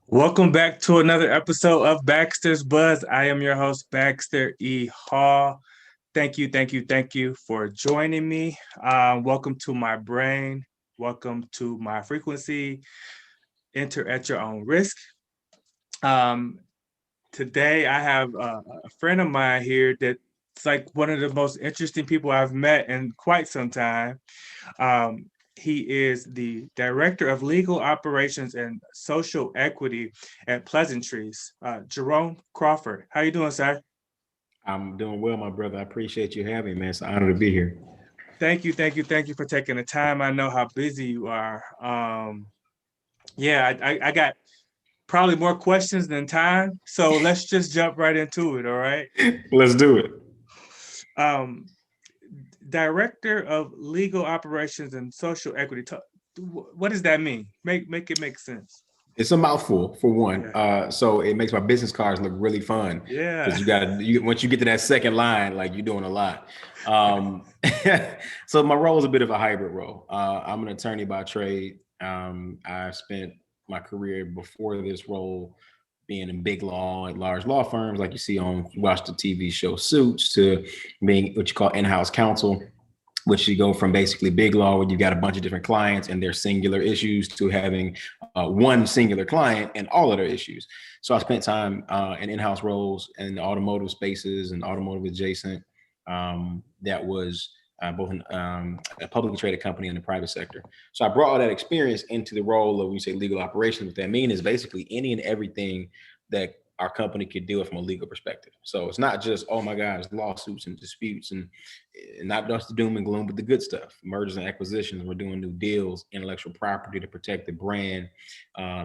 Welcome back to another episode of Baxter's Buzz. I am your host, Baxter E. Hall. Thank you for joining me. Welcome to my brain. Welcome to my frequency. Enter at your own risk. Um, Today, I have a friend of mine here that's like one of the most interesting people I've met in quite some time. Um, he is the Director of Legal Operations and Social Equity at Pleasantrees, Jerome Crawford. How you doing, sir? I'm doing well, my brother. I appreciate you having me, man. It's an honor to be here. Thank you for taking the time. I know how busy you are. I got probably more questions than time, so let's just jump right into it. All right. Let's do it. Um, Director of Legal Operations and Social Equity. What does that mean? Make it make sense. It's a mouthful for one. Yeah. So it makes my business cards look really fun Yeah. because once you get to that second line, like you're doing a lot. Um, so my role is a bit of a hybrid role. I'm an attorney by trade. I spent my career before this role being in big law at large law firms, like you see on watch the TV show Suits, to being what you call in-house counsel, which you go from basically big law where you've got a bunch of different clients and their singular issues to having one singular client and all of their issues. So I spent time in in-house roles in automotive spaces and automotive adjacent. That was both in a publicly traded company and the private sector. So I brought all that experience into the role of, when you say legal operations, what that means is basically any and everything that our company could deal with from a legal perspective. So it's not just, oh my God, it's lawsuits and disputes and not just the doom and gloom, but the good stuff, mergers and acquisitions. We're doing new deals, intellectual property to protect the brand,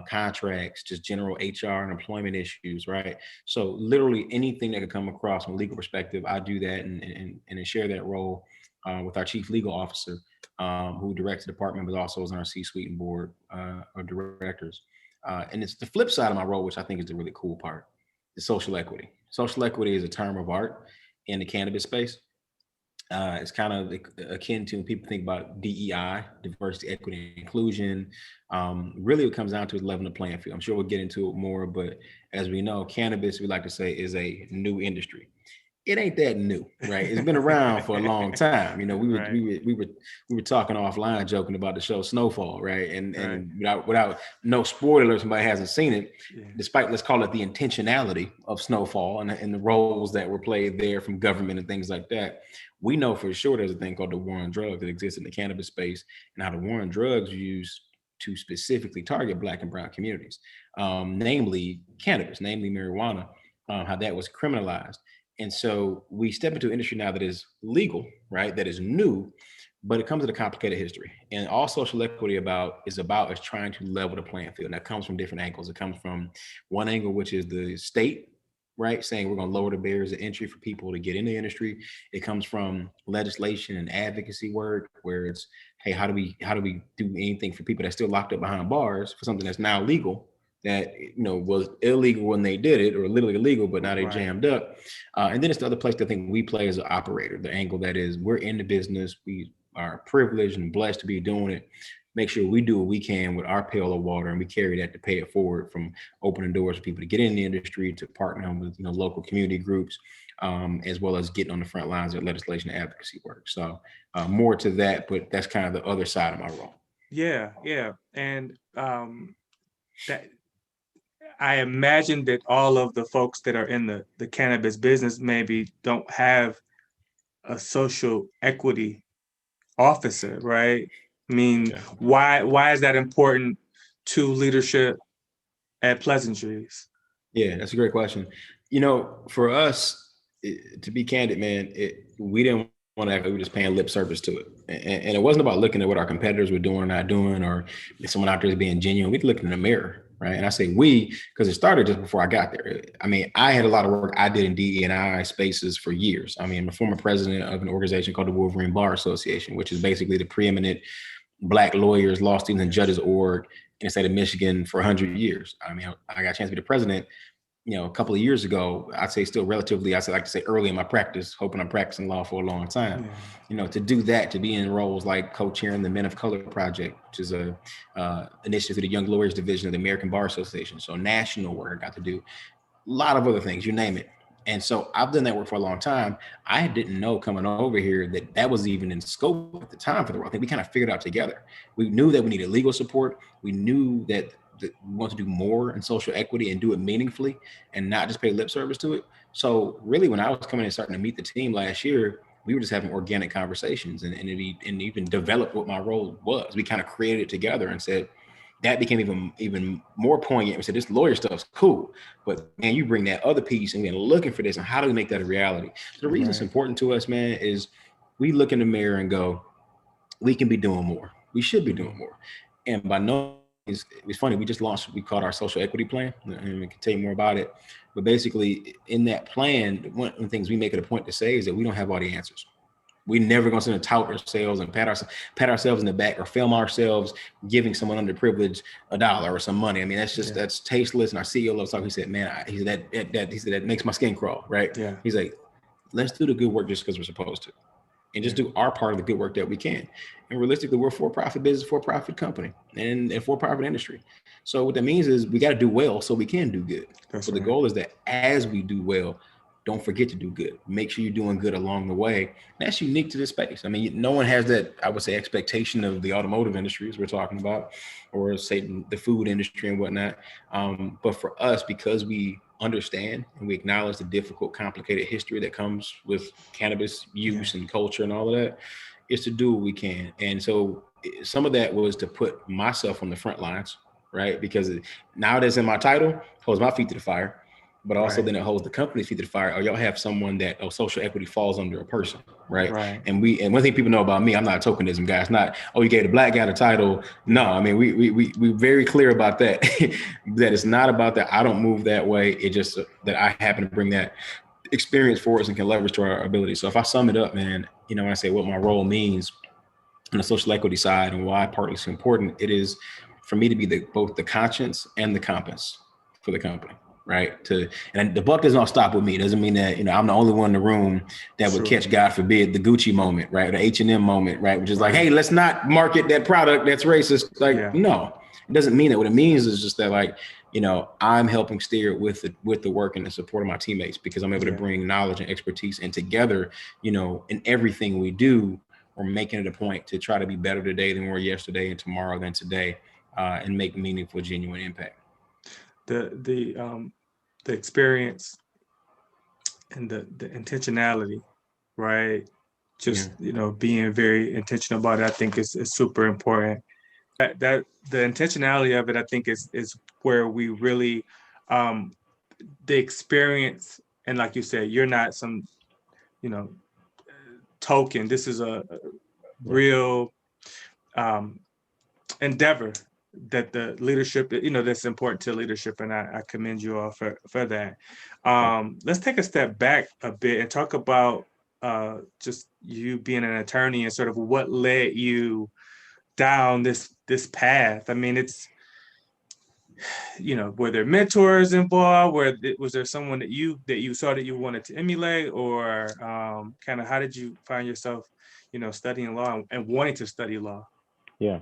contracts, just general HR and employment issues, right? So literally anything that could come across from a legal perspective, I do that and share that role with our chief legal officer, who directs the department, but also is on our C-suite and board of directors. And it's the flip side of my role, which I think is the really cool part, is social equity. Social equity is a term of art in the cannabis space. It's kind of akin to when people think about DEI, diversity, equity, and inclusion. Really, what comes down to is leveling the playing field. I'm sure we'll get into it more, but as we know, cannabis, we like to say, is a new industry. It ain't that new, right? It's been around for a long time. You know, we were Right. we were we were we were talking offline, joking about the show Snowfall, right? And Right. and without no spoiler, if somebody hasn't seen it, Yeah. despite, let's call it, the intentionality of Snowfall and the roles that were played there from government and things like that, we know for sure there's a thing called the war on drugs that exists in the cannabis space, and how the war on drugs used to specifically target Black and Brown communities, namely cannabis, namely marijuana, how that was criminalized. And so we step into an industry now that is legal, right? That is new, but it comes with a complicated history. And all social equity is trying to level the playing field. And that comes from different angles. It comes from one angle, which is the state, right? Saying we're going to lower the barriers of entry for people to get in the industry. It comes from legislation and advocacy work, where it's, hey, how do we do anything for people that are still locked up behind bars for something that's now legal, that was illegal when they did it, or literally illegal, but now they Right. jammed up. And then it's the other place that I think we play as an operator, the angle that is, we're in the business, we are privileged and blessed to be doing it. Make sure we do what we can with our pail of water, and we carry that to pay it forward, from opening doors for people to get in the industry, to partnering with local community groups, as well as getting on the front lines of legislation and advocacy work. So more to that, but that's kind of the other side of my role. Yeah. And that I imagine that all of the folks that are in the cannabis business maybe don't have a social equity officer, right? I mean, Yeah. why is that important to leadership at Pleasantrees? Yeah, that's a great question. For us, to be candid, man, we didn't want to act like we were just paying lip service to it. And it wasn't about looking at what our competitors were doing or not doing, or if someone out there is being genuine. We'd look in the mirror, right? And I say we, because it started just before I got there. I mean, I had a lot of work I did in DE&I spaces for years. I mean, I'm a former president of an organization called the Wolverine Bar Association, which is basically the preeminent Black lawyers, law students, and judges org in the state of Michigan for 100 years. I mean, I got a chance to be the president, a couple of years ago, I'd say still relatively, I like to say early in my practice, hoping I'm practicing law for a long time. To do that, to be in roles like co-chairing the Men of Color Project, which is a initiative to the Young Lawyers Division of the American Bar Association. So national work I got to do, a lot of other things, you name it. And so I've done that work for a long time. I didn't know coming over here that that was even in scope at the time for the role. I think we kind of figured out together. We knew that we needed legal support. We knew that we want to do more in social equity and do it meaningfully and not just pay lip service to it. So really, when I was coming and starting to meet the team last year, we were just having organic conversations and even developed what my role was. We kind of created it together and said, that became even more poignant. We said, this lawyer stuff's cool, but man, you bring that other piece and we're looking for this, and how do we make that a reality? So the reason it's important to us, man, is we look in the mirror and go, we can be doing more. We should be doing more. And by no means, it's funny, we just launched, we called our social equity plan, and we can tell you more about it. But basically in that plan, one of the things we make it a point to say is that we don't have all the answers. We never gonna sit and tout ourselves and pat ourselves in the back or film ourselves giving someone underprivileged $1 or some money. I mean, that's just that's tasteless. And our CEO loves talking. He said, "Man, he said that makes my skin crawl." Right? Yeah. He's like, "Let's do the good work just because we're supposed to, and just do our part of the good work that we can." And realistically, we're a for-profit business, for-profit company, and for-profit industry. So what that means is we got to do well so we can do good. So the goal is that as we do well, don't forget to do good. Make sure you're doing good along the way. And that's unique to this space. I mean, no one has that, I would say, expectation of the automotive industry, as we're talking about, or say the food industry and whatnot. But for us, because we understand and we acknowledge the difficult, complicated history that comes with cannabis use and culture and all of that, is to do what we can. And so some of that was to put myself on the front lines, right? Because now that's in my title, holds my feet to the fire. But also then it holds the company's feet to the fire. Or y'all have someone that social equity falls under a person, right? And one thing people know about me, I'm not a tokenism guy. It's not, oh, you gave the black guy the title. No, I mean, we very clear about that. That it's not about that. I don't move that way. It just that I happen to bring that experience for us and can leverage to our ability. So if I sum it up, man, when I say what my role means on the social equity side and why partly it's important, it is for me to be both the conscience and the compass for the company. Right. And the buck does not stop with me. It doesn't mean that, I'm the only one in the room that would catch, God forbid, the Gucci moment, right? Or the H&M moment, right? Which is like, hey, let's not market that product that's racist. Like, no, it doesn't mean that. What it means is just that, like, I'm helping steer with the work and the support of my teammates, because I'm able to bring knowledge and expertise, and together, in everything we do, we're making it a point to try to be better today than we were yesterday, and tomorrow than today, and make meaningful, genuine impact. The experience and the intentionality, right? Just being very intentional about it, I think is super important. That the intentionality of it, I think, is where we really the experience, and like you said, you're not some token. This is a real endeavor that the leadership, that's important to leadership, and I commend you all for that. Let's take a step back a bit and talk about just you being an attorney and sort of what led you down this path. I mean, it's, were there mentors involved? Was there someone that you saw that you wanted to emulate, or kind of how did you find yourself, studying law and wanting to study law? Yeah.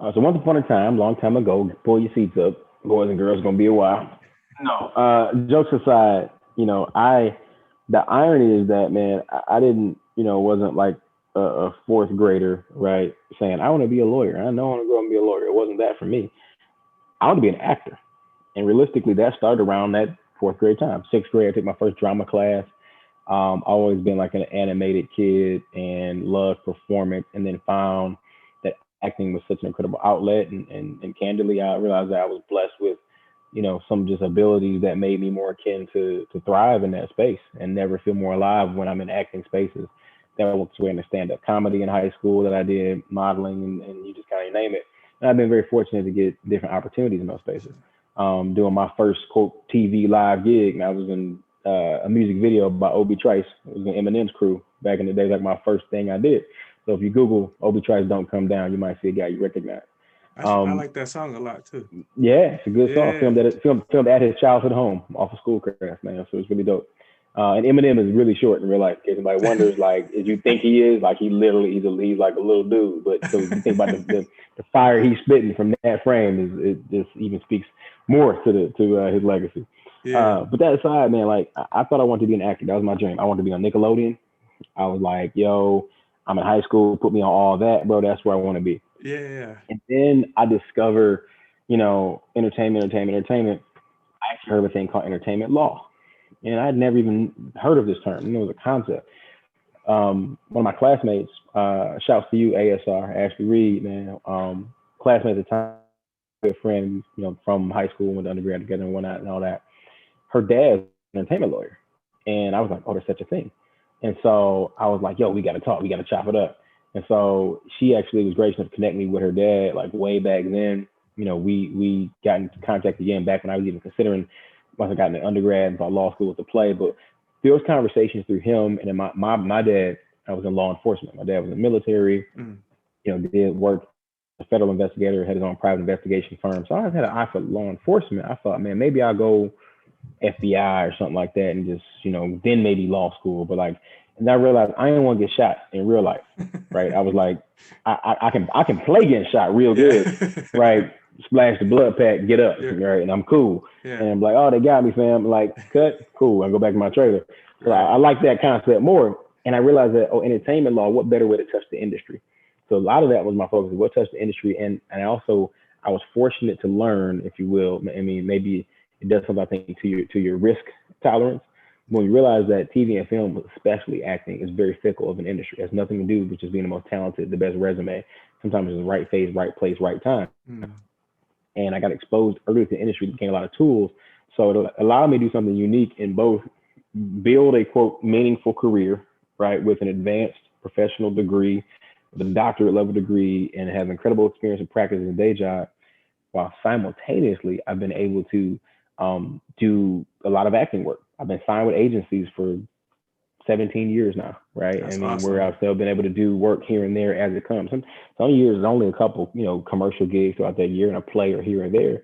So once upon a time, long time ago, pull your seats up, boys and girls, gonna be a while. No, jokes aside, the irony is that, man, I didn't, wasn't like a fourth grader, right, saying I want to be a lawyer. I know I want to go and be a lawyer. It wasn't that for me. I want to be an actor, and realistically, that started around that fourth grade time. Sixth grade, I took my first drama class. Always been like an animated kid and loved performance, and then found that acting was such an incredible outlet. And candidly, I realized that I was blessed with, some just abilities that made me more akin to thrive in that space and never feel more alive when I'm in acting spaces. That was way into stand-up comedy in high school that I did, modeling, and you just kind of name it. And I've been very fortunate to get different opportunities in those spaces. Doing my first, quote, TV live gig, and I was in a music video by Obi Trice. It was in Eminem's crew back in the day, like my first thing I did. So if you Google Obi Trice Don't Come Down, you might see a guy you recognize. I like that song a lot too. Yeah, it's a good song. Yeah. Filmed at his childhood home off of Schoolcraft, man. So it's really dope. And Eminem is really short in real life. In case anybody wonders, like, if you think he is, like, he's like a little dude. But so you think about the fire he's spitting from that frame it just even speaks more to his legacy. Yeah. But that aside, man, like, I thought I wanted to be an actor. That was my dream. I wanted to be on Nickelodeon. I was like, yo, I'm in high school. Put me on all that, bro. That's where I want to be. Yeah. And then I discover, entertainment. I actually heard of a thing called entertainment law. And I'd never even heard of this term. It was a concept. One of my classmates, shouts to you, ASR, Ashley Reed, man. Classmate at the time, good friend, from high school, went to undergrad together and whatnot and all that. Her dad's an entertainment lawyer. And I was like, oh, there's such a thing. And so I was like, yo, we got to talk. We got to chop it up. And so she actually was gracious enough to connect me with her dad, like way back then. We got in contact again back when I was even considering, once I got into undergrad and thought law school was the play. But there was conversations through him. And then my dad, I was in law enforcement. My dad was in the military, did work as a federal investigator, had his own private investigation firm. So I always had an eye for law enforcement. I thought, man, maybe I'll go FBI or something like that and just, then maybe law school. But and I realized I didn't want to get shot in real life, right? I was like, I can play getting shot real good, right? Splash the blood pack, get up, right? And I'm cool. Yeah. And I'm like, oh, they got me, fam. Like, cut, cool. I go back to my trailer. So I like that concept more. And I realized that, entertainment law, what better way to touch the industry? So a lot of that was my focus, what touched the industry. And I was fortunate to learn, if you will. I mean, maybe it does something, I think, to your risk tolerance. When you realize that TV and film, especially acting, is very fickle of an industry. It has nothing to do with just being the most talented, the best resume. Sometimes it's the right phase, right place, right time. And I got exposed early to the industry, became a lot of tools. So it allowed me to do something unique in both build a, quote, meaningful career, right, with an advanced professional degree, with a doctorate level degree, and have incredible experience and practice in a day job, while simultaneously I've been able to do a lot of acting work. I've been signed with agencies for 17 years now, right? That's awesome. Awesome. Where I've still been able to do work here and there as it comes. Some years it's only a couple, commercial gigs throughout that year and a play or here or there.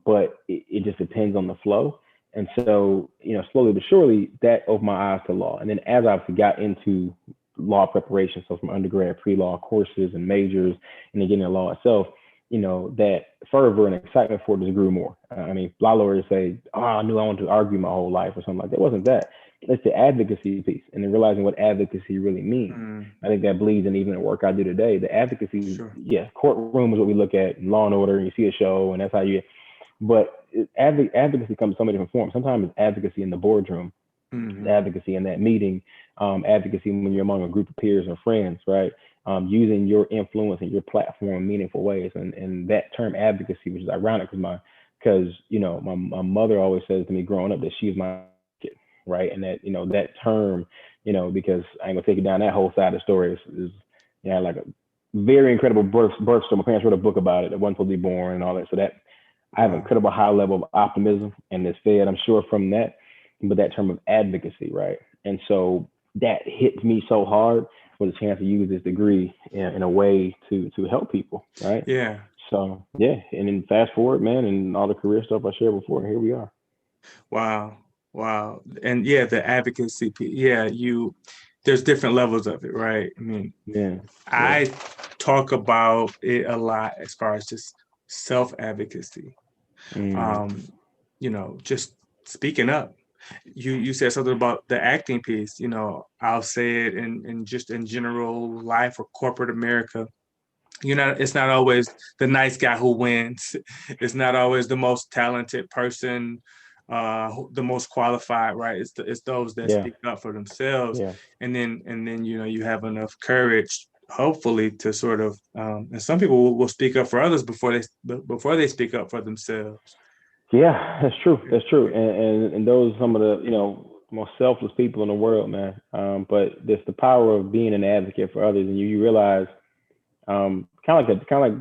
But it just depends on the flow. And so, slowly but surely that opened my eyes to law. And then as I got into law preparation, so from undergrad, pre-law courses and majors, and then getting into law itself, that fervor and excitement for it just grew more. Law lawyers say, oh, I knew I wanted to argue my whole life or something like that. It wasn't that. It's the advocacy piece, and then realizing what advocacy really means. I think that bleeds in even the work I do today. The advocacy, courtroom is what we look at in Law and Order, and you see a show, and that's how you. But advocacy comes in so many different forms. Sometimes it's advocacy in the boardroom, advocacy in that meeting, advocacy when you're among a group of peers and friends, right? Using your influence and your platform in meaningful ways, and that term advocacy, which is ironic, because my mother always says to me growing up that she's my kid, right? And that that term, because I ain't gonna take it down that whole side of the story is like a very incredible birth story. My parents wrote a book about it, that wasn't supposed to be born and all that. So that I have an incredible high level of optimism, and it's fed, I'm sure, from that. But that term of advocacy, right? And so that hits me so hard with a chance to use this degree in a way to help people, right? Yeah. So and then fast forward, man, and all the career stuff I shared before, here we are. Wow. And the advocacy piece, there's different levels of it, right? I talk about it a lot as far as just self-advocacy. Just speaking up. You said something about the acting piece. I'll say it in just in general life or corporate America. It's not always the nice guy who wins. It's not always the most talented person, the most qualified, right? It's those that speak up for themselves. And then you have enough courage, hopefully, to sort of and some people will speak up for others before they speak up for themselves. Yeah, that's true. And those are some of the most selfless people in the world, man. But it's the power of being an advocate for others, and you realize, kind of like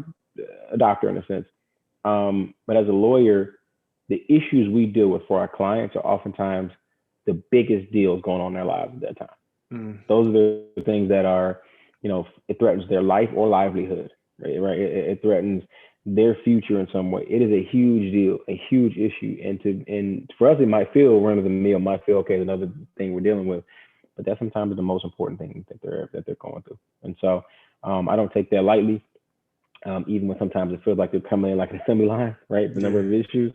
a doctor in a sense. But as a lawyer, the issues we deal with for our clients are oftentimes the biggest deals going on in their lives at that time. Those are the things that are, it threatens their life or livelihood, right? It threatens their future in some way. It is a huge deal, a huge issue. And for us, it might feel run of the mill, might feel okay, another thing we're dealing with, but that's sometimes the most important thing that they're going through. And so I don't take that lightly. Even when sometimes it feels like they're coming in like an assembly line, right? The number of issues.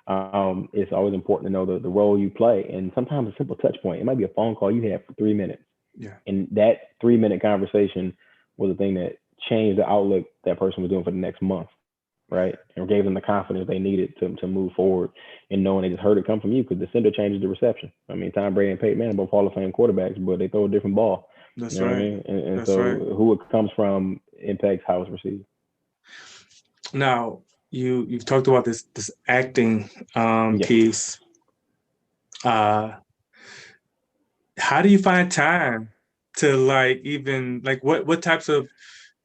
It's always important to know the role you play. And sometimes a simple touch point, it might be a phone call you had for 3 minutes. Yeah. And that 3 minute conversation was the thing that changed the outlook that person was doing for the next month, right? And gave them the confidence they needed to move forward and knowing they just heard it come from you, because the sender changes the reception. I mean, Tom Brady and Peyton Manning both Hall of Fame quarterbacks, but they throw a different ball. That's you know right. what I mean? And That's so right. who it comes from impacts how it's received. Now, you've talked about this acting Yeah. piece. How do you find time to like even like what types of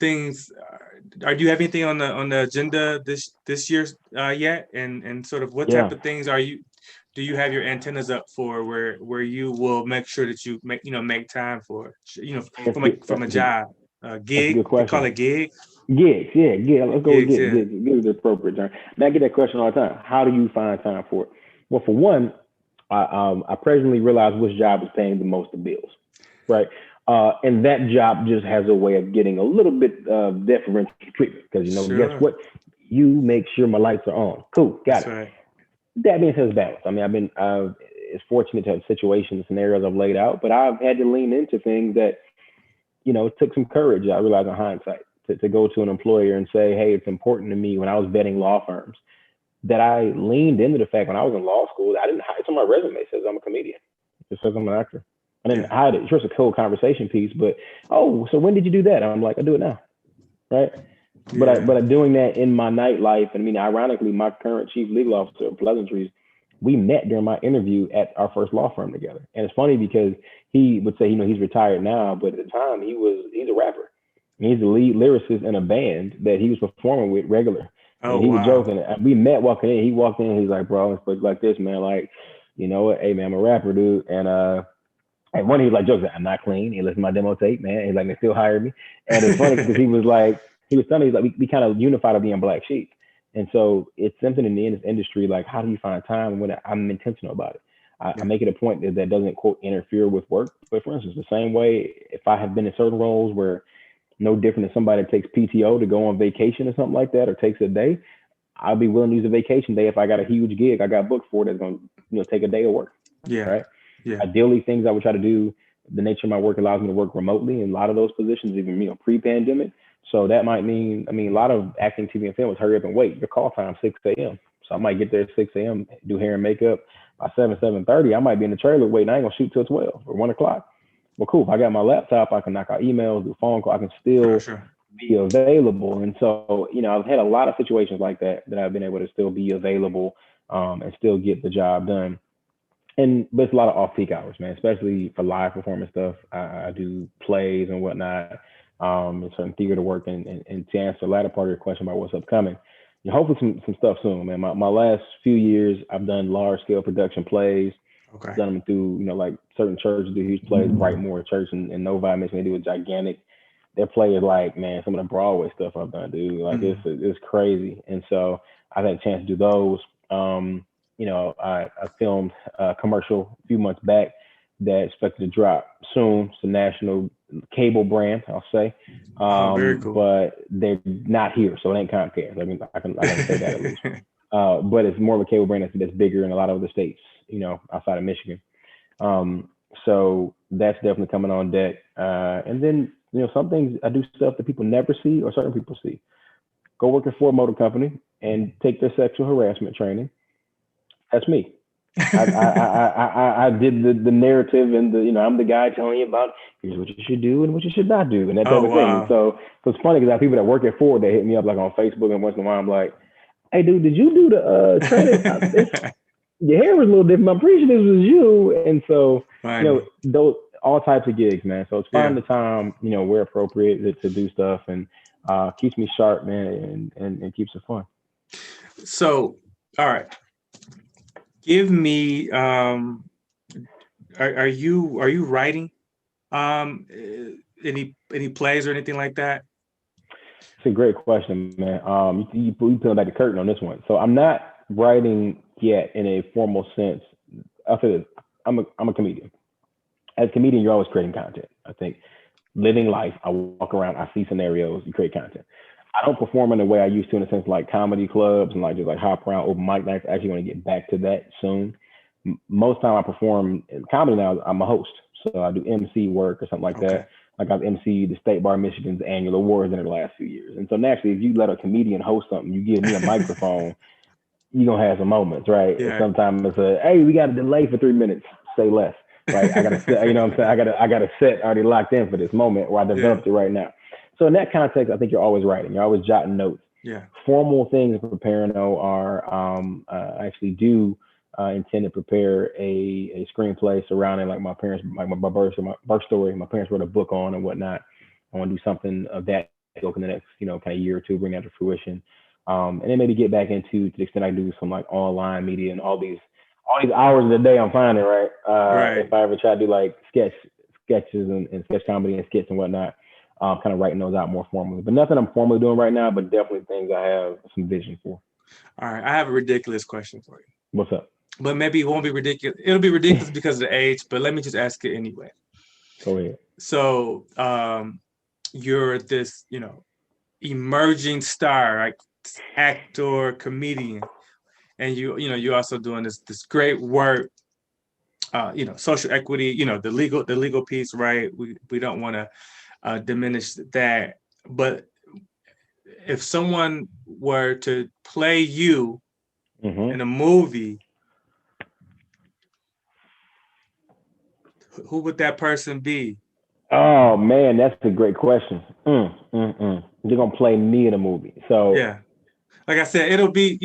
things do you have anything on the agenda this year yet? And sort of what type of things do you have your antennas up for where you will make sure that you make time for from a job gig? That's a good question. They call it gig. Gigs, yeah, yeah. Let's go with Gigs, gigs. yeah. Gigs is the appropriate term. Man, I get that question all the time. How do you find time for it? Well, for one, I presently realize which job is paying the most of bills, right? And that job just has a way of getting a little bit of deferential treatment because guess what? You make sure my lights are on. Cool, got That's it. right. That being said, it's balanced. I mean, it's fortunate to have situations, scenarios I've laid out, but I've had to lean into things that it took some courage. I realize in hindsight to go to an employer and say, hey, it's important to me when I was vetting law firms that I leaned into the fact when I was in law school, I didn't hide. It's on my resume. It says I'm a comedian. It says I'm an actor. I didn't hide it. Sure, it's a cool conversation piece, but so when did you do that? I'm like, I do it now, right? Yeah. But I'm doing that in my nightlife. And I mean, ironically, my current chief legal officer of Pleasantrees, we met during my interview at our first law firm together. And it's funny because he would say, he's retired now, but at the time he's a rapper. He's the lead lyricist in a band that he was performing with regular. And he was joking. We met walking in. He walked in. He's like, bro, it's like this, man. Like, you know what? Hey, man, I'm a rapper, dude. And one, he was like, jokes, I'm not clean. He listened to my demo tape, man. He's like, they still hired me. And it's funny because he was telling me, he's like, we kind of unified of being black sheep. And so it's something in the industry, like, how do you find time when I'm intentional about it? I make it a point that doesn't, quote, interfere with work. But for instance, the same way, if I have been in certain roles where no different than somebody that takes PTO to go on vacation or something like that, or takes a day, I'll be willing to use a vacation day if I got a huge gig I got booked for that's going to take a day of work. Yeah. Right. Yeah. Ideally, things I would try to do, the nature of my work allows me to work remotely in a lot of those positions, even pre-pandemic. So that might mean, a lot of acting, TV, and film is hurry up and wait. Your call time 6 a.m. So I might get there at 6 a.m., do hair and makeup. By 7:30, I might be in the trailer waiting. I ain't gonna shoot till 12 or 1 o'clock. Well, cool. If I got my laptop, I can knock out emails, do phone call. I can still be available. And so, I've had a lot of situations like that I've been able to still be available and still get the job done. But it's a lot of off-peak hours, man, especially for live performance stuff. I do plays and whatnot, and certain theater work. And to answer the latter part of your question about what's upcoming, hopefully some stuff soon, man. My last few years, I've done large-scale production plays. Okay. Done them through, like certain churches do huge plays. Brightmoor Church in Novi, Michigan, they do a gigantic. Their play is like, man, some of the Broadway stuff I've done, dude. Like it's crazy. And so I've had a chance to do those. I filmed a commercial a few months back that's expected to drop soon. It's a national cable brand, I'll say. Very cool. But they're not here, so it ain't Comcast. I can say that at least. But it's more of a cable brand that's bigger in a lot of other states, outside of Michigan. So that's definitely coming on deck. And then, some things I do stuff that people never see or certain people see. Go work for a motor company and take their sexual harassment training. That's me. I did the narrative and I'm the guy telling you about here's what you should do and what you should not do and that type of thing. So it's funny because I have people that work at Ford that hit me up like on Facebook, and once in a while I'm like, hey dude, did you do the training? Your hair was a little different. I'm pretty sure this was you. And so those all types of gigs, man. So it's finding the time, where appropriate to do stuff, and keeps me sharp, man, and keeps it fun. So, all right. Give me are you writing any plays or anything like that? a great question, man. You peel back the curtain on this one. So I'm not writing yet in a formal sense. I'll say this. I'm a comedian. As a comedian, you're always creating content. I think living life, I walk around, I see scenarios, you create content. I don't perform in the way I used to in a sense like comedy clubs and like just like hop around open mic nights. I actually want to get back to that soon. Most time I perform in comedy now, I'm a host. So I do MC work or something like that. Like I've MC'd the State Bar of Michigan's annual awards in the last few years. And so naturally, if you let a comedian host something, you give me a microphone, you're going to have some moments, right? Yeah. Sometimes it's hey, we got a delay for 3 minutes, say less. Right, I gotta set, you know what I'm saying? I got a set already locked in for this moment where I developed it right now. So in that context, I think you're always writing. You're always jotting notes. Yeah. Formal things to prepare though are I actually do intend to prepare a screenplay surrounding like my parents, like my birth story. My parents wrote a book on and whatnot. I want to do something of that ilk in the next kind of year or two, bring that to fruition, and then maybe get back into to the extent I do some like online media and all these hours of the day I'm finding, right? If I ever try to do like sketches and sketch comedy and skits and whatnot, kind of writing those out more formally. But nothing I'm formally doing right now, but definitely things I have some vision for. All right. I have a ridiculous question for you. What's up? But maybe it won't be ridiculous. It'll be ridiculous because of the age, but let me just ask it anyway. Go ahead. So you're this, emerging star, like actor, comedian. And you're also doing this great work, social equity, the legal piece, right? We don't want to diminish that. But if someone were to play you in a movie, who would that person be? Oh man, that's a great question. They're gonna play me in a movie. So yeah, like I said, it'll be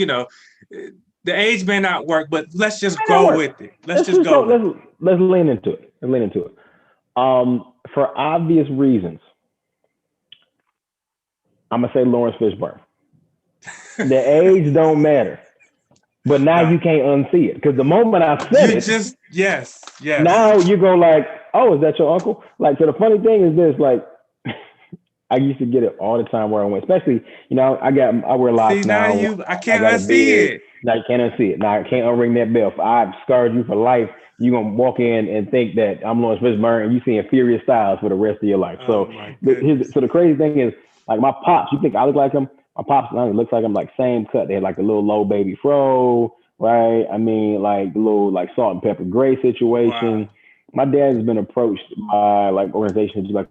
the age may not work, but let's just go with it. Let's just go. Let's lean into it. For obvious reasons, I'm gonna say Lawrence Fishburne. The age don't matter, but now you can't unsee it because the moment I said yes. Now you go like, oh, is that your uncle? Like, so the funny thing is this, like, I used to get it all the time where I went, especially, I wear locks now. I can't unsee it. Now you can't unsee it. Now I can't unring that bell. If I've scarred you for life, you're going to walk in and think that I'm Lawrence Fishburne and you seeing Furious Styles for the rest of your life. So the crazy thing is, like my pops, you think I look like him? My pops looks like him, like same cut. They had like a little low baby fro, right? I mean, like the little like salt and pepper gray situation. Wow. My dad has been approached by like organizations like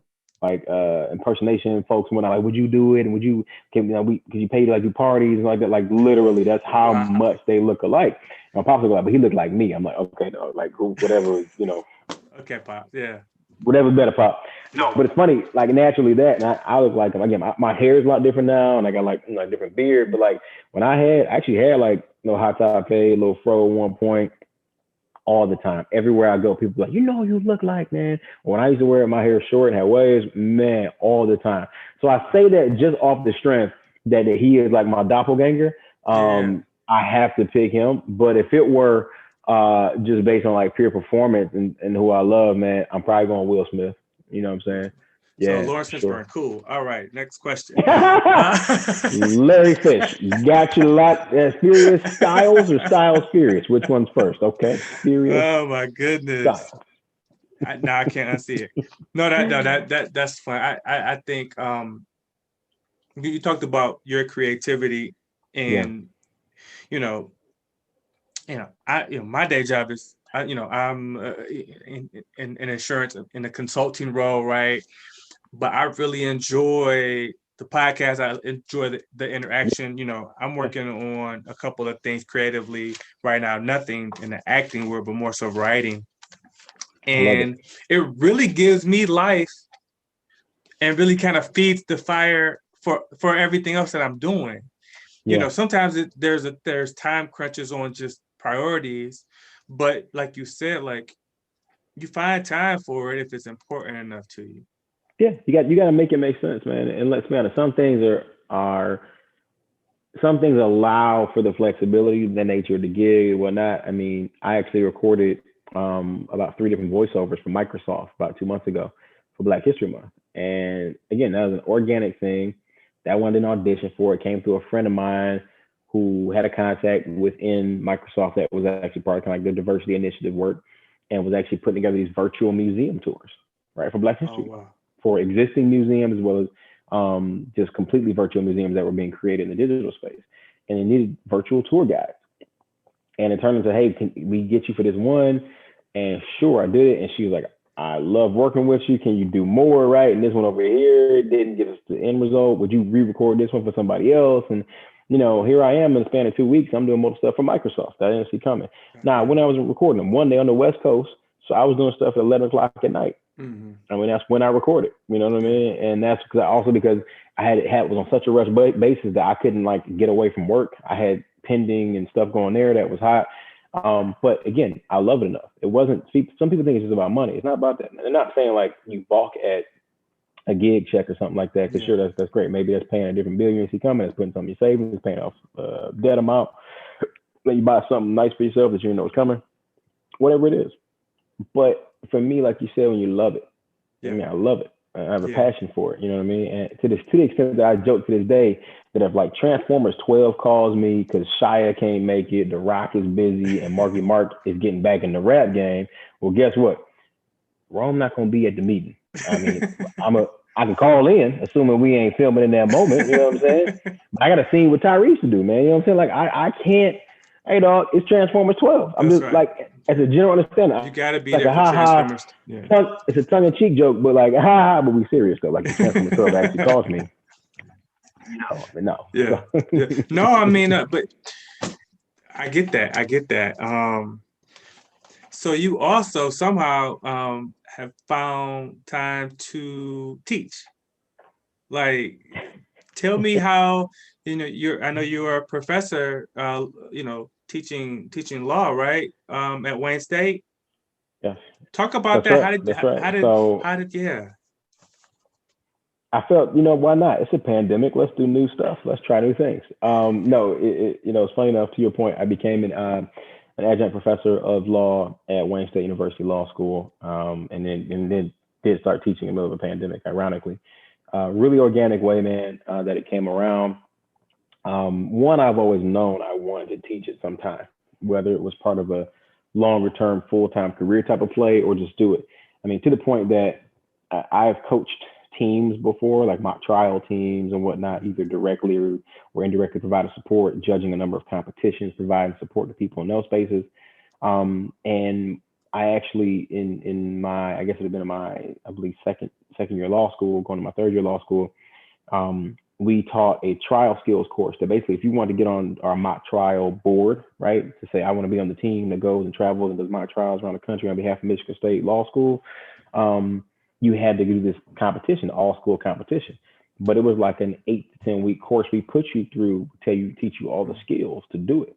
impersonation folks when I like, would you do it? And would you could you pay to like do parties and like that? Like literally, that's how much they look alike. My pops look like, but he looked like me. I'm like, okay, no, like whatever, Okay, pop, yeah. Whatever better, pop. No, but it's funny, like naturally that, and I look like him. Again, my hair is a lot different now, and I got like different beard. But like when I actually had like high top fade, little fro at one point. All the time, everywhere I go, people are like, you look like, man. When I used to wear my hair short and had waves, man, all the time. So I say that just off the strength that he is like my doppelganger. I have to pick him. But if it were just based on like pure performance and who I love, man, I'm probably going Will Smith. You know what I'm saying? Yeah. So Lawrence Fishburne, cool. All right, next question. Larry Fish, got you lot. Furious Styles or Styles Furious? Which one's first? Okay, Furious. Oh my goodness. I can't unsee it. No, that's fine. I think you talked about your creativity and my day job is I'm in insurance in a consulting role, right? But I really enjoy the podcast. I enjoy the interaction. I'm working on a couple of things creatively right now, nothing in the acting world, but more so writing. And it really gives me life and really kind of feeds the fire for everything else that I'm doing. Sometimes there's time crunches on just priorities, but like you said, like you find time for it if it's important enough to you. Yeah, you got to make it make sense, man. And let's be honest, some things allow for the flexibility, the nature of the gig and whatnot. I mean, I actually recorded about 3 different voiceovers for Microsoft about 2 months ago for Black History Month. And again, that was an organic thing. That one didn't audition for. It came through a friend of mine who had a contact within Microsoft that was actually part of kind of like the diversity initiative work, and was actually putting together these virtual museum tours, right, for Black History, for existing museums as well as just completely virtual museums that were being created in the digital space. And they needed virtual tour guides. And it turned into, hey, can we get you for this one? And sure, I did it. And she was like, I love working with you. Can you do more, right? And this one over here didn't give us the end result. Would you re-record this one for somebody else? And, you know, here I am in the span of 2 weeks. I'm doing more stuff for Microsoft. I didn't see coming. Now, when I was recording them, one day on the West Coast, so I was doing stuff at 11 o'clock at night. Mm-hmm. I mean, that's when I recorded, you know what I mean? And that's because I was on such a rush basis that I couldn't like get away from work. I had pending and stuff going there that was hot. But again, I love it enough. It wasn't, some people think it's just about money. It's not about that. They're not saying like you balk at a gig check or something like that. Cause sure, that's great. Maybe that's paying a different bill you see coming. It's putting something in your savings, it's paying off debt amount. Let you buy something nice for yourself that you know is coming, whatever it is. But for me, like you said, when you love it, I mean, I love it. I have a passion for it. You know what I mean? And to the extent that I joke to this day that if like Transformers 12 calls me because Shia can't make it, The Rock is busy, and Marky Mark is getting back in the rap game, well, guess what? Rome not gonna be at the meeting. I mean, I can call in, assuming we ain't filming in that moment. You know what I'm saying? But I got a scene with Tyrese to do, man. You know what I'm saying? Like I can't. Hey dog, it's Transformers 12. I'm just like, as a general understanding, you gotta be like there for Transformers. It's a tongue-in-cheek joke, but like but we serious though. Like the Transformers 12 actually calls me. No. No, I mean, but I get that. So you also somehow have found time to teach. Like, tell me how, you know, I know you're a professor, you know, teaching law, right? At Wayne State. Yes. Talk about That's that. right. How did I felt, you know, why not? It's a pandemic. Let's do new stuff. Let's try new things. No, you know, it's funny enough, to your point, I became an adjunct professor of law at Wayne State University Law School, and then did start teaching in the middle of a pandemic, ironically. Really organic way, man, that it came around. One, I've always known I wanted to teach at some time, whether it was part of a longer term, full-time career type of play or just do it. I mean, to the point that I've coached teams before, like mock trial teams and whatnot, either directly or indirectly providing support, judging a number of competitions, providing support to people in those spaces. And I actually, in my, I guess it had been in my, I believe, second year law school, going to my third year law school, we taught a trial skills course that basically, if you want to get on our mock trial board, right, to say I want to be on the team that goes and travels and does mock trials around the country on behalf of Michigan State Law School, you had to do this competition, all school competition. But it was like an 8 to 10 week course we put you through, teach you all the skills to do it.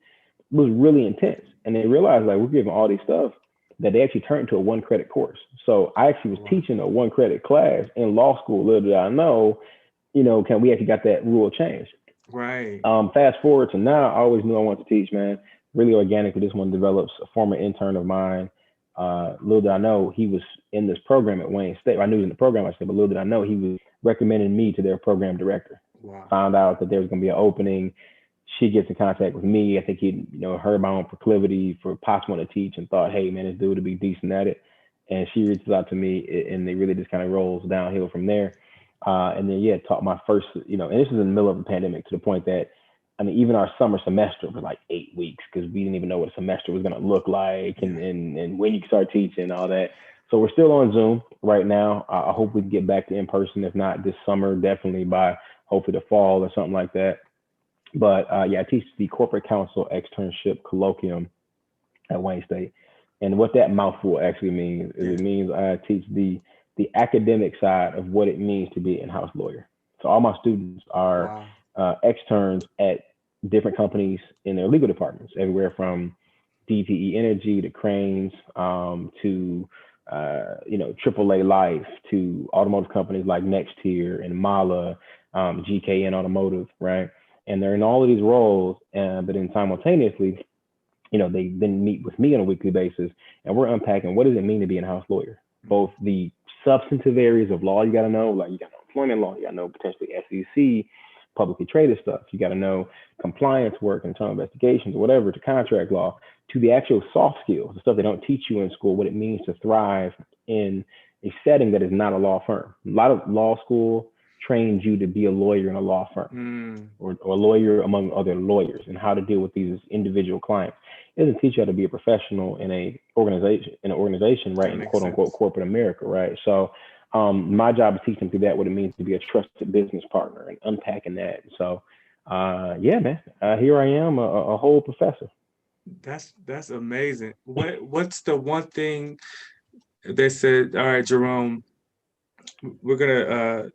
It was really intense. And they realized like we're giving all these stuff that they actually turned into a 1 credit course. So I actually was teaching a 1 credit class in law school. Little did I know, you know, we actually got that rule changed. Right. Fast forward to now, I always knew I wanted to teach, man. Really organically, this one develops. A former intern of mine, little did I know, he was in this program at Wayne State. I knew he was in the program, I said, but little did I know, he was recommending me to their program director. Wow. Found out that there was going to be an opening. She gets in contact with me. I think he, you know, heard my own proclivity for possible to teach and thought, hey, man, this dude would be decent at it. And she reaches out to me, and it really just kind of rolls downhill from there. And then, taught my first, you know, and this is in the middle of a pandemic, to the point that, I mean, even our summer semester was like 8 weeks because we didn't even know what a semester was going to look like and when you could start teaching and all that. So we're still on Zoom right now. I hope we can get back to in person. If not this summer, definitely by hopefully the fall or something like that. But I teach the Corporate Counsel Externship Colloquium at Wayne State. And what that mouthful actually means is it means I teach the academic side of what it means to be an in-house lawyer. So all my students are externs at different companies in their legal departments, everywhere from DTE Energy to Cranes to AAA Life to automotive companies like Nextier and Mala, GKN Automotive, right? And they're in all of these roles, but then simultaneously, you know, they then meet with me on a weekly basis, and we're unpacking what does it mean to be an in-house lawyer, both the substantive areas of law you got to know, like you got to know employment law, you got to know potentially SEC, publicly traded stuff. You got to know compliance work, internal investigations, whatever, to contract law, to the actual soft skills, the stuff they don't teach you in school, what it means to thrive in a setting that is not a law firm. A lot of law school trains you to be a lawyer in a law firm or a lawyer among other lawyers, and how to deal with these individual clients. It doesn't teach you how to be a professional in an organization, right? In quote unquote corporate America, right? So my job is teaching through that what it means to be a trusted business partner and unpacking that. So yeah, man, here I am, a whole professor. That's amazing. What's the one thing they said? All right, Jerome, we're gonna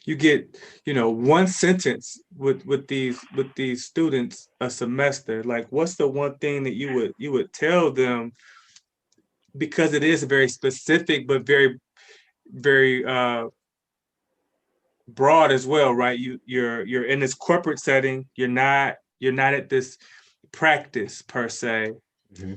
you get one sentence with these students a semester. Like, what's the one thing that you would tell them, because it is very specific but very very broad as well, right? You're in this corporate setting. You're not at this practice per se. Mm-hmm.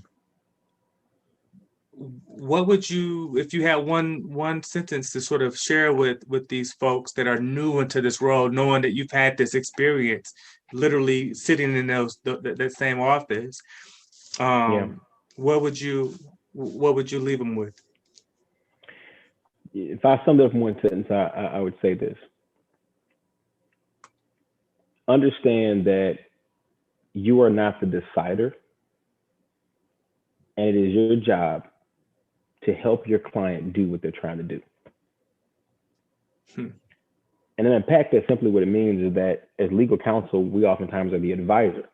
What would you, if you had one sentence to sort of share with these folks that are new into this role, knowing that you've had this experience, literally sitting in that same office, what would you leave them with? If I summed it up in one sentence, I would say this: understand that you are not the decider, and it is your job to help your client do what they're trying to do. And then unpack that, simply what it means is that as legal counsel, we oftentimes are the advisor.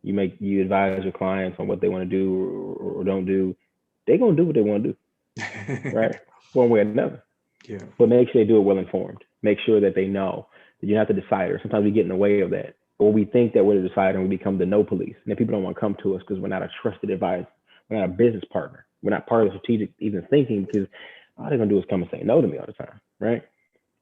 You advise your clients on what they want to do or don't do. They're going to do what they want to do, right? One way or another. Yeah. But make sure they do it well informed. Make sure that they know that you're not the decider. Sometimes we get in the way of that. Or we think that we're the decider and we become the no police. And then people don't want to come to us because we're not a trusted advisor. We're not a business partner. We're not part of the strategic even thinking, because all they're going to do is come and say no to me all the time, right?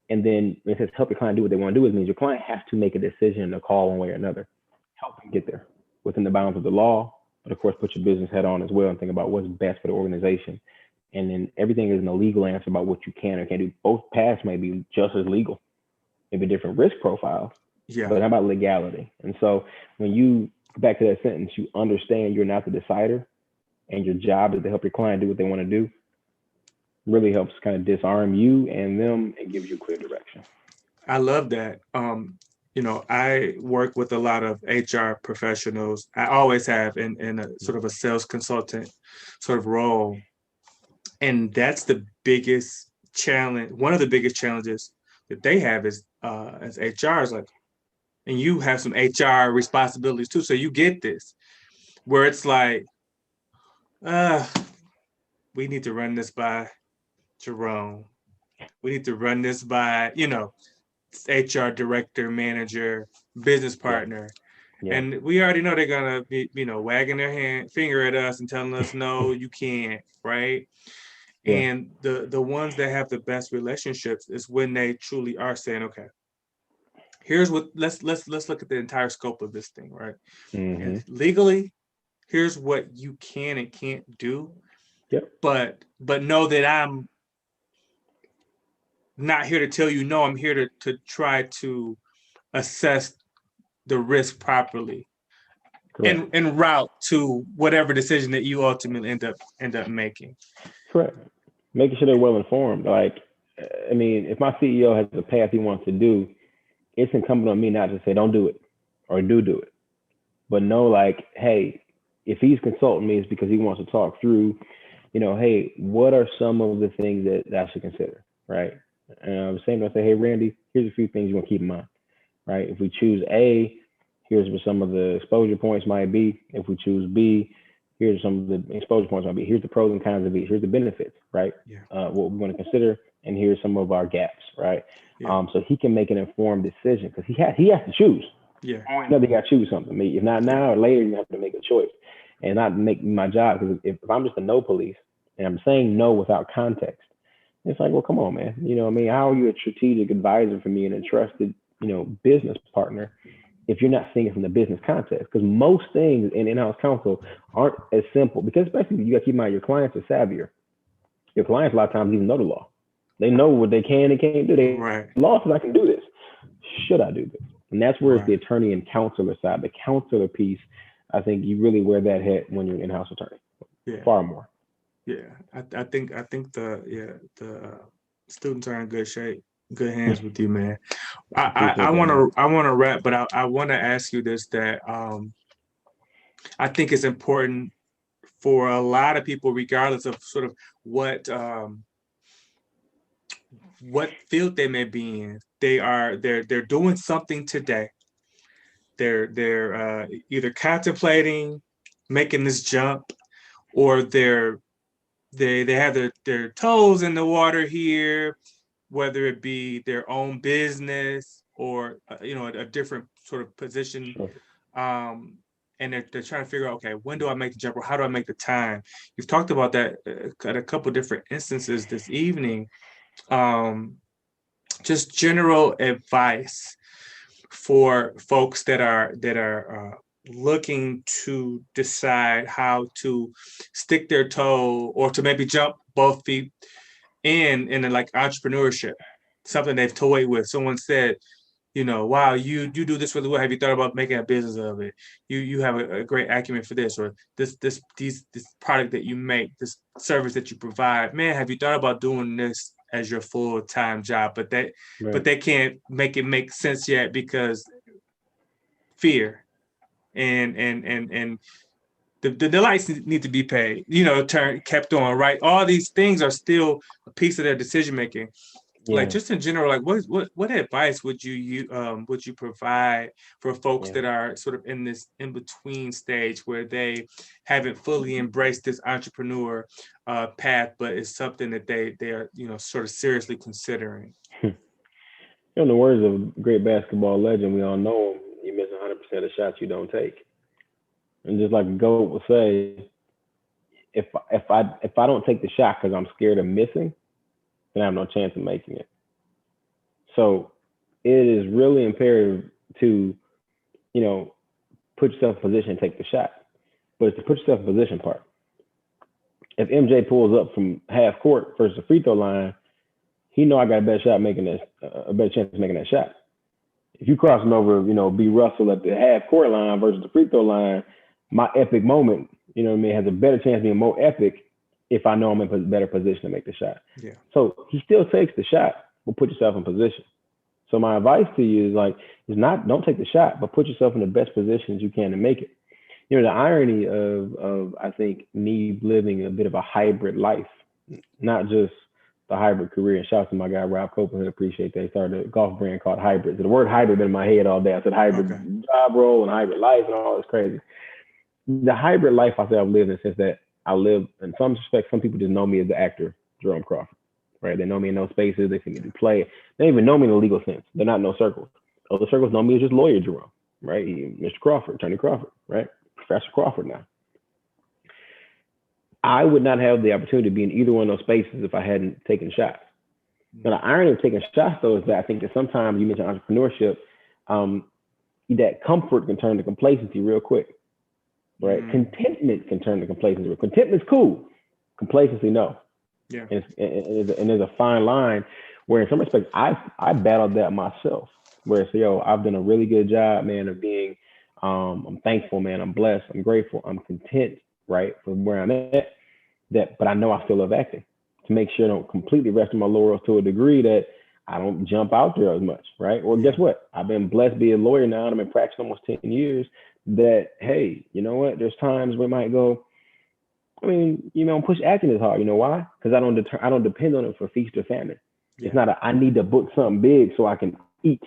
And then when it says help your client do what they want to do, it means your client has to make a decision to call one way or another. Help them get there within the bounds of the law, but of course put your business head on as well and think about what's best for the organization. And then everything is a legal answer about what you can or can't do. Both paths may be just as legal, maybe different risk profiles, but how about legality? And so when you go back to that sentence, you understand you're not the decider, and your job is to help your client do what they want to do, really helps kind of disarm you and them and gives you clear direction. I love that. I work with a lot of HR professionals. I always have in a sort of a sales consultant sort of role. And that's the biggest challenge. One of the biggest challenges that they have is as HR is like, and you have some HR responsibilities too. So you get this where it's like, we need to run this by Jerome. We need to run this by, HR director, manager, business partner. Yeah. And we already know they're going to be, wagging their finger at us and telling us, no, you can't, right? Yeah. And the ones that have the best relationships is when they truly are saying, okay, here's what, let's look at the entire scope of this thing, right? Mm-hmm. And legally, here's what you can and can't do. Yep. But know that I'm not here to tell you no. I'm here to try to assess the risk properly, and route to whatever decision that you ultimately end up making. Correct. Making sure they're well informed. Like, I mean, if my CEO has a path he wants to do, it's incumbent on me not to say don't do it or do it, but know, like, hey, if he's consulting me, it's because he wants to talk through, hey, what are some of the things that I should consider, right? Same thing, I say, hey, Randy, here's a few things you want to keep in mind, right? If we choose A, here's what some of the exposure points might be. If we choose B, here's some of the exposure points might be. Here's the pros and cons of each. Here's the benefits, right? Yeah. What we want to consider, and here's some of our gaps, right? Yeah. So he can make an informed decision, because he has to choose. Yeah. You got to choose something. If not now or later, you have to make a choice, and not make my job. Because if I'm just a no police and I'm saying no without context, it's like, well, come on, man. How are you a strategic advisor for me and a trusted, business partner if you're not seeing it from the business context? Because most things in in-house counsel aren't as simple, because especially you got to keep in mind your clients are savvier. Your clients a lot of times even know the law. They know what they can and can't do. They law says I can do this. should I do this? And that's where it's the Right. attorney and counselor side. The counselor piece, I think you really wear that hat when you're an in-house attorney, Yeah. far more. Yeah. I think the students are in good shape, good hands with you, man. I Appreciate that, want man. to wrap, but I want to ask you this, that I think it's important for a lot of people, regardless of sort of what field they may be in. They're doing something today. They're either contemplating making this jump, or they have their toes in the water here, whether it be their own business or a different sort of position. Sure. And they're trying to figure out, okay, when do I make the jump, or how do I make the time? You've talked about that at a couple different instances this evening. Just general advice for folks that are looking to decide how to stick their toe, or to maybe jump both feet in like entrepreneurship, something they've toyed with. Someone said, wow, you do this really well. Have you thought about making a business of it? You have a great acumen for this, or this product that you make, this service that you provide. Man, have you thought about doing this as your full-time job? But Right. they can't make it make sense yet because fear and the lights need to be paid, kept on, right? All these things are still a piece of their decision making. Like, Yeah. just in general, like what advice would you provide for folks Yeah. that are sort of in this in between stage where they haven't fully embraced this entrepreneur path, but it's something that they are sort of seriously considering? In the words of great basketball legend, we all know him, you miss 100% of the shots you don't take. And just like the GOAT would say, if I don't take the shot because I'm scared of missing, then I have no chance of making it. So it is really imperative to, put yourself in position and take the shot. But it's the put yourself in position part. If MJ pulls up from half court versus the free throw line, he know I got a better chance of making that shot. If you crossing over, B. Russell at the half court line versus the free throw line, my epic moment, has a better chance of being more epic if I know I'm in a better position to make the shot. Yeah. So he still takes the shot, but put yourself in position. So my advice to you is not don't take the shot, but put yourself in the best positions you can to make it. The irony of I think me living a bit of a hybrid life, not just the hybrid career. And shout out to my guy Rob Copeland, appreciate that. He started a golf brand called Hybrid. So the word hybrid been in my head all day. I said hybrid job role and hybrid life and all this crazy. The hybrid life I say I've lived in since that I live in some respects. Some people just know me as the actor Jerome Crawford, right? They know me in those spaces. They see me do play. They don't even know me in a legal sense. They're not in no circles. Other circles know me as just lawyer Jerome, right? Mr. Crawford, Attorney Crawford, right? Professor Crawford now. I would not have the opportunity to be in either one of those spaces if I hadn't taken shots. Now, the irony of taking shots, though, is that I think that sometimes you mentioned entrepreneurship, that comfort can turn to complacency real quick, right? Contentment can turn to complacency. Contentment's cool. Complacency, no. Yeah. And there's a fine line where, in some respects, I battled that myself. Where it's, I've done a really good job, man, of being. I'm thankful, man. I'm blessed. I'm grateful. I'm content, right, for where I'm at. But I know I still love acting, to make sure I don't completely rest on my laurels to a degree that I don't jump out there as much, right? Or guess what? I've been blessed to be a lawyer now, and I've been practicing almost 10 years. That, hey, you know what? There's times we might go, push acting as hard. You know why? Because I don't depend on it for feast or famine. Yeah. It's not I need to book something big so I can eat.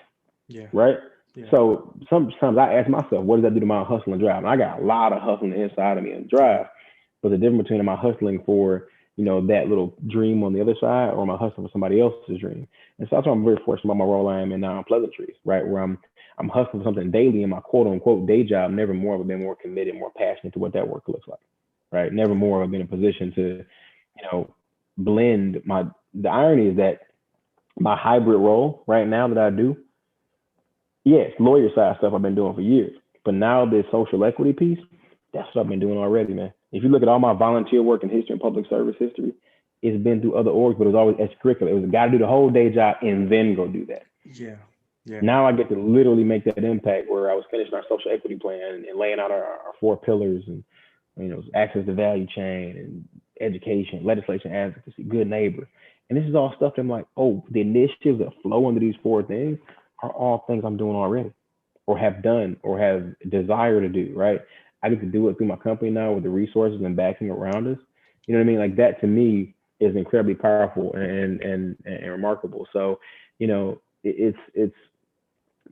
Yeah. Right. Yeah. So sometimes I ask myself, what does that do to my hustle and drive? And I got a lot of hustling inside of me and drive. But the difference between my hustling for, that little dream on the other side, or my hustling for somebody else's dream. And so that's why I'm very fortunate about my role I am in now in Pleasantrees, right? Where I'm hustling for something daily in my quote unquote day job. Never more have been more committed, more passionate to what that work looks like, right? Never more have been in a position to, blend the irony is that my hybrid role right now that I do, yes, lawyer side stuff I've been doing for years, but now this social equity piece, that's what I've been doing already, man. If you look at all my volunteer work in history and public service history, it's been through other orgs, but it was always extracurricular. It was got to do the whole day job and then go do that. Yeah. Yeah. Now I get to literally make that impact where I was finishing our social equity plan and laying out our 4 pillars and, access to value chain and education, legislation, advocacy, good neighbor. And this is all stuff that I'm like, oh, the initiatives that flow under these 4 things are all things I'm doing already or have done or have desire to do, right? I get to do it through my company now with the resources and backing around us. You know what I mean? Like that to me is incredibly powerful and remarkable. So, it's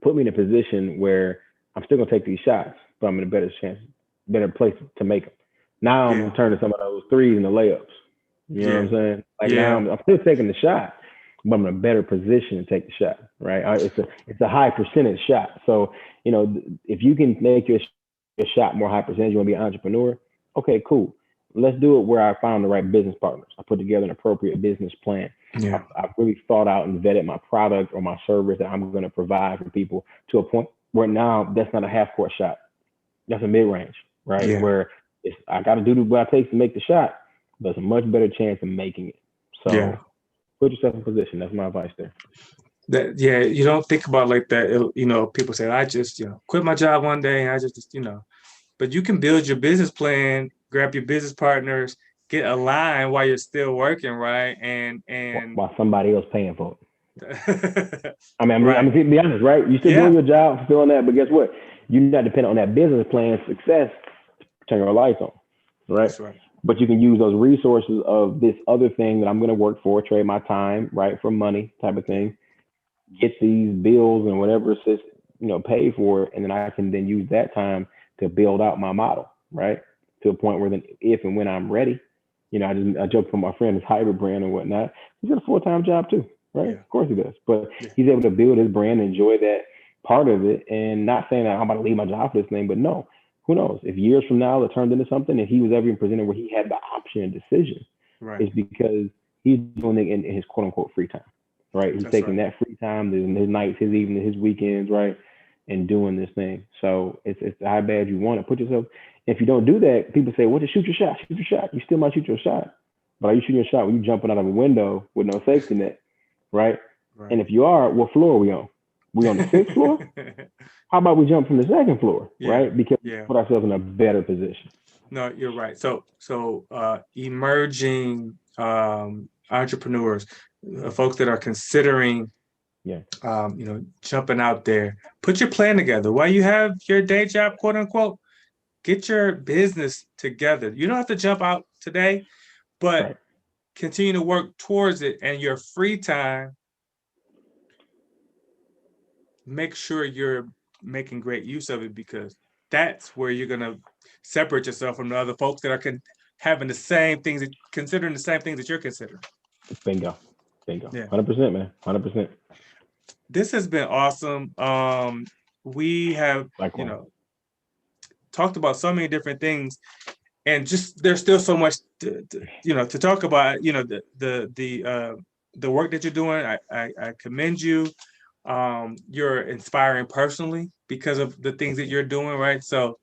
put me in a position where I'm still gonna take these shots, but I'm in a better place to make them. Now I'm turning some of those threes into layups. You know what I'm saying? Like now I'm still taking the shot, but I'm in a better position to take the shot. Right? It's a high percentage shot. So if you can make your shot more high percentage, you want to be an entrepreneur. Okay, cool. Let's do it where I found the right business partners. I put together an appropriate business plan. Yeah. I've really thought out and vetted my product or my service that I'm going to provide for people to a point where now that's not a half court shot. That's a mid range, right? Yeah. Where I got to do what it takes to make the shot, but it's a much better chance of making it. So put yourself in position. That's my advice there. You don't think about like that. People say, I just, quit my job one day and I just, but you can build your business plan, grab your business partners, get aligned while you're still working, right? And while somebody else paying for it. I'm right. gonna be honest, right? You still doing your job, fulfilling that, but guess what? You're not dependent on that business plan success to turn your lights on, right? That's right. But you can use those resources of this other thing that I'm gonna work for, trade my time, right, for money type of thing, get these bills and whatever it's pay for it, and then I can then use that time to build out my model, right? To a point where then if and when I'm ready, I joke from my friend, his hybrid brand and whatnot. He's got a full-time job too, right? Yeah. Of course he does. But he's able to build his brand, enjoy that part of it, and not saying that I'm about to leave my job for this thing, but no, who knows? If years from now it turned into something and he was ever presented where he had the option and decision, it's because he's doing it in his quote unquote free time, right? He's taking that free time, his nights, his evenings, his weekends, right? And doing this thing. So it's how bad you want to put yourself. If you don't do that, people say, well, just shoot your shot, shoot your shot. You still might shoot your shot. But are you shooting your shot when you jumping out of a window with no safety net, right? And if you are, what floor are we on? We on the 6th floor? How about we jump from the 2nd floor, right? Because we put ourselves in a better position. No, you're right. So emerging entrepreneurs, folks that are considering jumping out there, put your plan together. While you have your day job, quote unquote, get your business together. You don't have to jump out today, but continue to work towards it. And your free time, make sure you're making great use of it, because that's where you're going to separate yourself from the other folks that are having the same things, considering the same things that you're considering. Bingo. Yeah. 100%, man. 100%. This has been awesome. We have, talked about so many different things, and just there's still so much to talk about. The work that you're doing. I commend you. You're inspiring personally because of the things that you're doing, right? So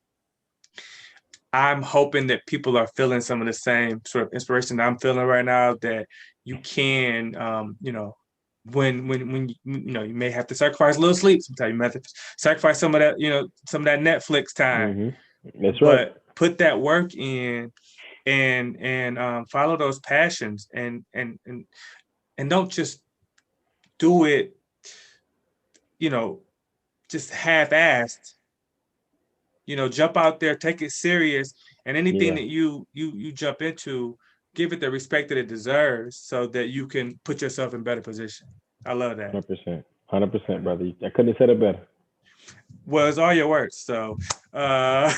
I'm hoping that people are feeling some of the same sort of inspiration that I'm feeling right now, that you can, when you may have to sacrifice a little sleep. Sometimes you may have to sacrifice some of that, some of that Netflix time. Mm-hmm. That's right. But put that work in and follow those passions and don't just do it, just half-assed. Jump out there, take it serious, and anything that you jump into, give it the respect that it deserves, so that you can put yourself in better position. I love that. 100%, brother. I couldn't have said it better. Well, it's all your words. So I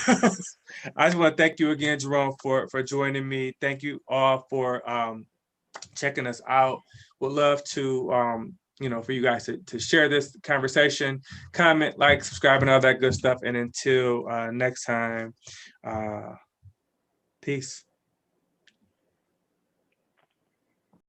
just want to thank you again, Jerome, for joining me. Thank you all for checking us out. Would love to for you guys to share this conversation, comment, like, subscribe, and all that good stuff. And until next time, peace.